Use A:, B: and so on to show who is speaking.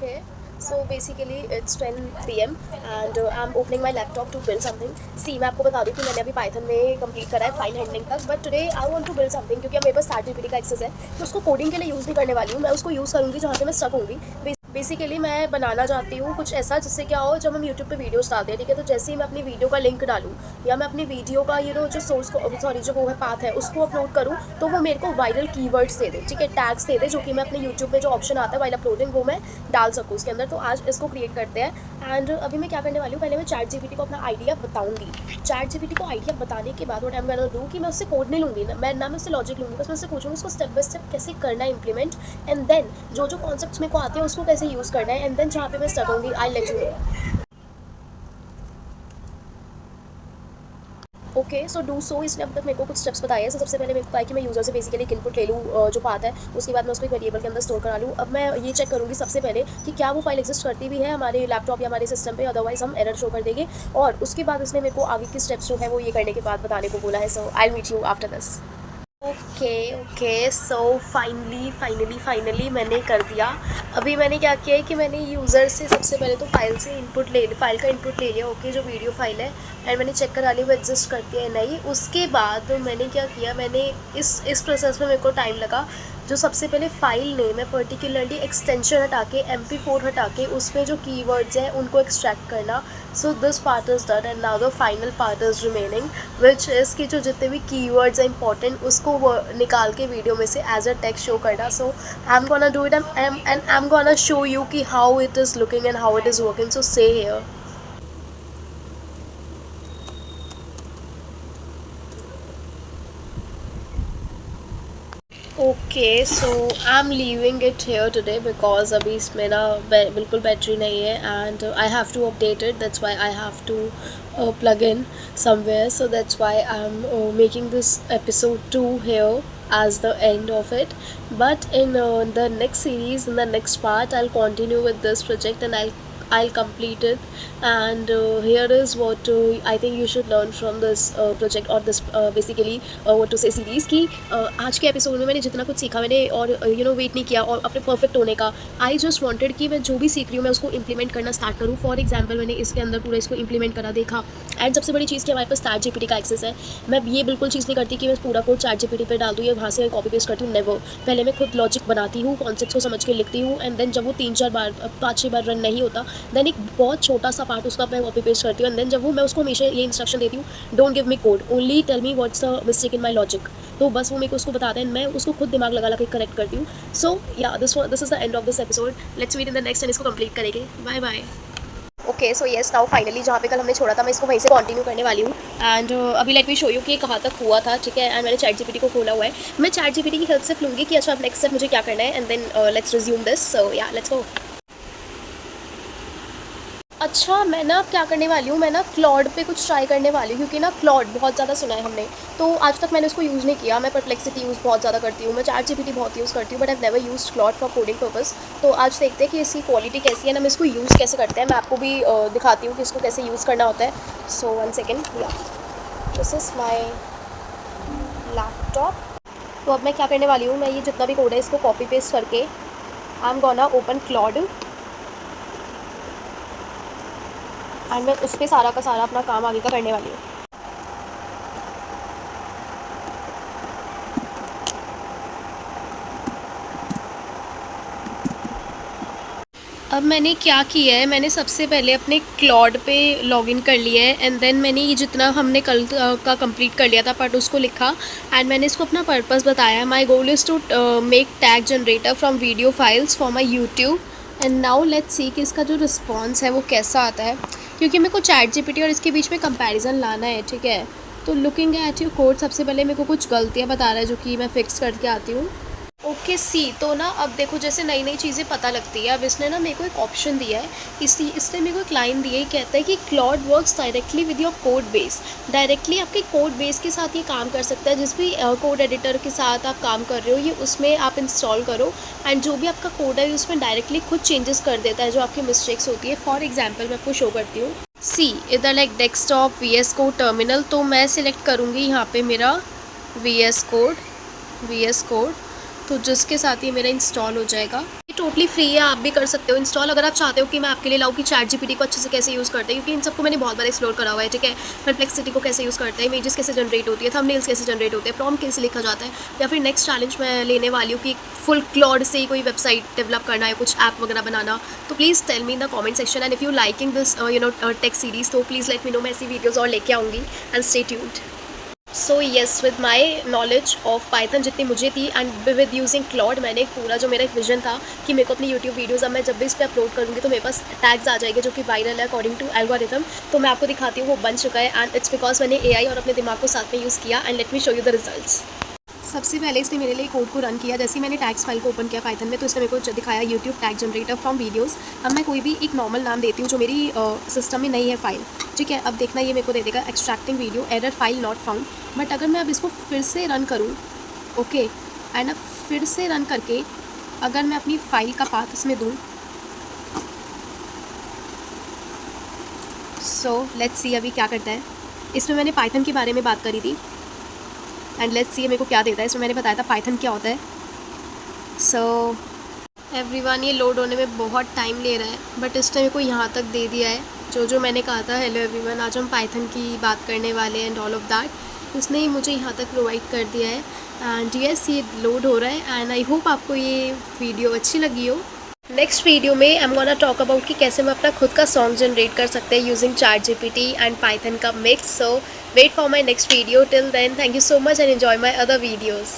A: Okay, so basically it's 10 p.m. and I'm opening my laptop to build something. See, मैं आपको बता दूँ कि मैंने अभी पाइथन में कंप्लीट करा है फाइल हैंडलिंग तक, but today I want to build something क्योंकि अब मेरे पास चैट जीपीटी का एक्सेस है, तो उसको कोडिंग के लिए यूज़ नहीं करने वाली हूँ। मैं उसको यूज़ करूँगी जहाँ पे मैं स्टक होंगी। बेसिकली मैं बनाना चाहती हूँ कुछ ऐसा जिससे क्या हो, जब हम यूट्यूब पे वीडियोस डालते हैं, ठीक है, तो जैसे ही मैं अपनी वीडियो का लिंक डालूँ या मैं अपनी वीडियो का जो सोर्स को सॉरी जो वो है पाथ है उसको अपलोड करूँ, तो वो मेरे को वायरल कीवर्ड्स दे दे, ठीक है, टैग्स दे दे, जो कि मैं अपने यूट्यूब में जो ऑप्शन आता है वाइल अपलोडिंग वो मैं डाल सकूँ उसके अंदर। तो आज इसको क्रिएट करते हैं। एंड अभी मैं क्या करने वाली हूँ, पहले मैं चैट जीपीटी को अपना आइडिया बताऊँगी। चैट जीपीटी को आइडिया बताने के बाद what I am gonna do कि मैं उससे कोड नहीं लूँगी ना, मैं उससे लॉजिक लूँगी, बस मैं उससे पूछूँगी उसको स्टेप बाय स्टेप कैसे करना है इम्प्लीमेंट, एंड देन जो कॉन्सेप्ट्स मेरे को आते हैं उसको कैसे यूज़ करना है, एंड देन जहाँ पे मैं स्टक होंगी I let you know. Okay, so do so इसने अब तक मेरे को कुछ स्टेप्स बताए हैं। So, सबसे पहले मेरे को बताया कि मैं यूज़र से बेसिकली एक इनपुट ले लूँ जो पाथ है, उसके बाद मैं उसको एक वेरिएबल के अंदर स्टोर करा लूँ। अब मैं ये चेक करूँगी सबसे पहले कि क्या वो फाइल एग्जिस्ट करती भी है हमारे लैपटॉप या हमारे सिस्टम पे, अदरवाइज हम एरर शो कर देंगे। और उसके बाद इसने मेरे को आगे के स्टेप्स जो है वो ये करने के बाद बताने को बोला है। So I meet you after this. Okay, so finally मैंने कर दिया। अभी मैंने क्या किया है कि मैंने यूज़र से सबसे पहले तो फाइल का इनपुट ले लिया। ओके, जो वीडियो फाइल है, एंड मैंने चेक करा लिया वो एग्जिस्ट करती है नहीं। उसके बाद मैंने क्या किया, मैंने इस प्रोसेस में मेरे को टाइम लगा। जो सबसे पहले फ़ाइल नेम है, पर्टिकुलरली एक्सटेंशन हटा के MP4 हटा के उसमें जो कीवर्ड्स हैं उनको एक्सट्रैक्ट करना। So this part is done and now the final part is remaining, which is की जो जितने भी कीवर्ड्स हैं इंपॉर्टेंट उसको निकाल के वीडियो में से एज अ टेक्स्ट शो करना। So I am gonna do it and I am gonna show you कि how it is looking and how it is working. So say here. Okay, so I am leaving it here today because अभी इसमें ना बिल्कुल battery नहीं है and I have to update it, that's why I have to plug in somewhere, so that's why I'm making this episode 2 here as the end of it. But in the next series, in the next part, I'll continue with this project and I'll complete it. And here is what I think you should learn from this project or this basically what to say series कि आज के episode में मैंने जितना कुछ सीखा मैंने और वेट नहीं किया और अपने परफेक्ट होने का। आई जस्ट वांटेड कि मैं जो भी सीख रही हूँ मैं उसको इंप्लीमेंट करना स्टार्ट करूँ। फॉर एग्जांपल मैंने इसके अंदर पूरा इसको इंप्लीमेंट करा देखा। एंड सबसे बड़ी चीज़ कि हमारे पास चैट जीपीटी का एक्सेस है। मैं ये बिल्कुल चीज़ नहीं करती कि मैं पूरा कोड चैट जीपीटी पे डाल दूँ या वहाँ से कॉपी पेस्ट करती हूँ, नेवर। पहले मैं खुद लॉजिक बनाती हूँ, कॉन्सेप्ट को समझ के लिखती हूँ, एंड देन जब वो 3-4 बार 5-6 बार रन नहीं होता, देन एक बहुत छोटा सा पार्ट उसका मैं कॉपी पेस्ट करती हूँ, एंड देन जब वो मैं उसको हमेशा ये इंस्ट्रक्शन देती हूँ, don't give me code, only tell me what's the mistake in my logic. तो बस वो मेरे को उसको बताते हैं, मैं उसको खुद दिमाग लगा के करेक्ट करती हूँ। So yeah this is the end of this episode. Let's meet in the next and इसको कंप्लीट करेंगे। Bye bye. Okay, so yes, now finally जहाँ पे कल हमने छोड़ा था मैं इसको वहीं से कंटिन्यू करने वाली हूँ। एंड अभी लेट मी शो यू कि कहाँ तक हुआ था, ठीक है। एंड मैंने चैट जीपीटी को खोला हुआ है। मैं चैट जीपीटी की हेल्प से लूँगी कि अच्छा अब नेक्स्ट स्टेप मुझे क्या करना है, and then let's resume this. So yeah let's गो। अच्छा, मैं ना अब क्या करने वाली हूँ, मैं ना क्लॉड पे कुछ ट्राई करने वाली हूँ क्योंकि ना क्लॉड बहुत ज़्यादा सुना है हमने, तो आज तक मैंने उसको यूज़ नहीं किया। मैं परप्लेक्सिटी यूज़ बहुत ज़्यादा करती हूँ, मैं चैट जीपीटी बहुत यूज़ करती हूँ, but I never use Claude for coding purpose. तो आज देखते हैं कि इसकी क्वालिटी कैसी है ना, मैं इसको यूज़ कैसे करते हैं। मैं आपको भी दिखाती हूँ कि इसको कैसे यूज़ करना होता है। सो 1 सेकेंड, या दिस इज़ माई लैपटॉप। तो अब मैं क्या करने वाली हूँ, मैं ये जितना भी कोड है इसको कॉपी पेस्ट करके आई am gonna open Claude and मैं उस पर सारा का सारा अपना काम आगे का करने वाली हूँ। अब मैंने क्या किया है, मैंने सबसे पहले अपने क्लॉड पे लॉगिन कर लिया है, एंड देन मैंने ये जितना हमने कल का कंप्लीट कर लिया था पार्ट उसको लिखा, एंड मैंने इसको अपना पर्पस बताया। My goal is to make tag generator from video files for my YouTube. And now let's see कि इसका जो रिस्पॉन्स है वो कैसा आता है, क्योंकि मेरे को चैट जीपीटी और इसके बीच में कंपैरिजन लाना है, ठीक है। तो लुकिंग एट योर कोड, सबसे पहले मेरे को कुछ गलतियाँ बता रहा है जो कि मैं फिक्स करके आती हूँ। ओके, सी तो ना अब देखो जैसे नई नई चीज़ें पता लगती है। अब इसने ना मेरे को एक ऑप्शन दिया है, इसने मेरे को एक लाइन दी है, कहता है कि Claude works directly with your code base. Directly आपके कोड बेस के साथ ये काम कर सकता है, जिस भी कोड एडिटर के साथ आप काम कर रहे हो ये उसमें आप इंस्टॉल करो, एंड जो भी आपका कोड है उसमें डायरेक्टली खुद चेंजेस कर देता है जो आपकी मिस्टेक्स होती है। फॉर एग्जाम्पल मैं आपको शो करती हूँ। सी इधर like desktop VS code terminal, तो मैं सिलेक्ट करूँगी यहाँ पे मेरा VS कोड, तो जिसके साथ ये मेरा इंस्टॉल हो जाएगा। टोटली फ्री है, आप भी कर सकते हो इंस्टॉल अगर आप चाहते हो कि मैं आपके लिए लाऊँ कि चैट जीपीटी को अच्छे से कैसे यूज़ करते हैं, क्योंकि इन सबको मैंने बहुत बार एक्सप्लोर करा हुआ है, ठीक है। परप्लेक्सिटी को कैसे यूज़ करते हैं, इमेजेस कैसे जनरेट होती है, थंबनेल्स कैसे जनरेट होते हैं, प्रॉम्प्ट कैसे लिखा जाता है, या फिर नेक्स्ट चैलेंज मैं लेने वाली हूँ कि फुल क्लॉड से ही कोई वेबसाइट डेवलप करना है, कुछ ऐप वगैरह बनाना। तो please tell me in the comment section, and if you liking this tech series, तो प्लीज़ लेट मी नो, मैं ऐसी वीडियोज़ और लेके आऊँगी, and stay tuned. So yes, with my knowledge of Python जितनी मुझे थी, एंड विद यूजिंग क्लॉड, मैंने एक पूरा जो मेरा एक विजन था कि मेरे को अपनी यूट्यूब वीडियोज़ अब मैं जब भी इस पर अपलोड करूँगी तो मेरे पास टैग्स आ जाएंगे जो कि वायरल है अकॉर्डिंग टू एल्गोरिथम। तो मैं आपको दिखाती हूँ, वो बन चुका है, एंड इट्स बिकॉज मैंने एआई और अपने दिमाग को साथ में यूज़ किया। And let me show you the results. सबसे पहले इसने मेरे लिए कोड को रन किया। जैसे ही मैंने टैग्स फाइल को ओपन किया पाइथन में, तो इसने मेरे को दिखाया YouTube tag generator from videos. अब मैं कोई भी एक नॉर्मल नाम देती हूँ जो मेरी सिस्टम में नहीं है फाइल, ठीक है। अब देखना, ये मेरे को दे देगा extracting video error file not found. But अगर मैं अब इसको फिर से रन करूँ, ओके, एंड अब फिर से रन करके अगर मैं अपनी फाइल का पाथ इसमें दूँ, सो लेट्स सी अभी क्या करता है। इसमें मैंने पाइथन के बारे में बात करी थी, एंड लेट्स सी मेरे को क्या देता है। इसमें मैंने बताया था पाइथन क्या होता है। सो एवरीवन, ये लोड होने में बहुत टाइम ले रहा है, बट इसने मेरे को यहाँ तक दे दिया है जो मैंने कहा था। हेलो एवरीवन, आज हम पाइथन की बात करने वाले हैं एंड ऑल ऑफ दैट। उसने ही मुझे यहाँ तक प्रोवाइड कर दिया है, एंड यस, ये लोड हो रहा है, एंड आई होप आपको ये वीडियो अच्छी लगी हो। नेक्स्ट वीडियो में आई एम गोना टॉक अबाउट कि कैसे मैं अपना खुद का सॉन्ग जनरेट कर सकते हैं using chat GPT and Python का मिक्स। So wait for my next video. Till then, thank you so much and enjoy my other videos.